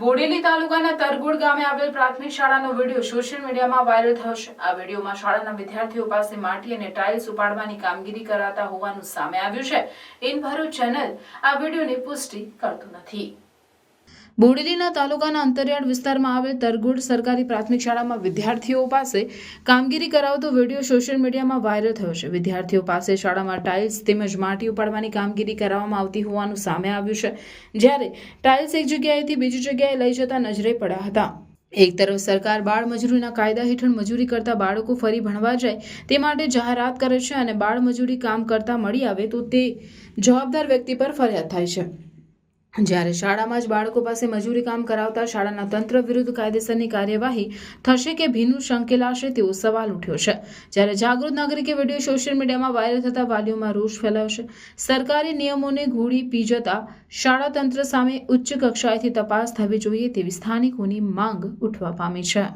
બોડેલી તાલુકાના તરગોડ ગામે આવેલ પ્રાથમિક શાળાનો વિડીયો સોશિયલ મીડિયામાં વાયરલ થયો છે। આ વિડીયોમાં શાળાના વિદ્યાર્થીઓ પાસે માટી અને ટાઇલ્સ ઉપાડવાની કામગીરી કરાતા હોવાનું સામે આવ્યું છે। ઇન ભરૂચ ચેનલ આ વિડીયોની પુષ્ટિ કરતું નથી। બોડેલીના તાલુકાના અંતરિયાળ વિસ્તારમાં આવેલ તરગોડ સરકારી પ્રાથમિક શાળામાં વિદ્યાર્થીઓ પાસે કામગીરી કરાવતો વિડીયો સોશિયલ મીડિયામાં વાયરલ થયો છે। વિદ્યાર્થીઓ પાસે શાળામાં ટાઇલ્સ તેમજ માટી ઉપાડવાની કામગીરી કરવામાં આવતી હોવાનું સામે આવ્યું છે, જ્યારે ટાઇલ્સ એક જગ્યાએથી બીજી જગ્યાએ લઈ જતા નજરે પડ્યા હતા। એક તરફ સરકાર બાળ મજૂરીના કાયદા હેઠળ મજૂરી કરતા બાળકો ફરી ભણવા જાય તે માટે જાહેરાત કરે છે અને બાળ મજૂરી કામ કરતા મળી આવે તો તે જવાબદાર વ્યક્તિ પર ફરિયાદ થાય છે, જ્યારે શાળામાં જ બાળકો પાસે મજૂરી કામ કરાવતા શાળાના તંત્ર વિરુદ્ધ કાયદેસરની કાર્યવાહી થશે કે ભીનું શંકેલાશે તેવો સવાલ ઉઠ્યો છે। જ્યારે જાગૃત નાગરિકે વિડીયો સોશિયલ મીડિયામાં વાયરલ થતા વાલીઓમાં રોષ ફેલાયો છે। સરકારી નિયમોને ઘોડી પી જતા શાળા તંત્ર સામે ઉચ્ચ કક્ષાએથી તપાસ થવી જોઈએ તેવી સ્થાનિકોની માંગ ઉઠવા પામી છે।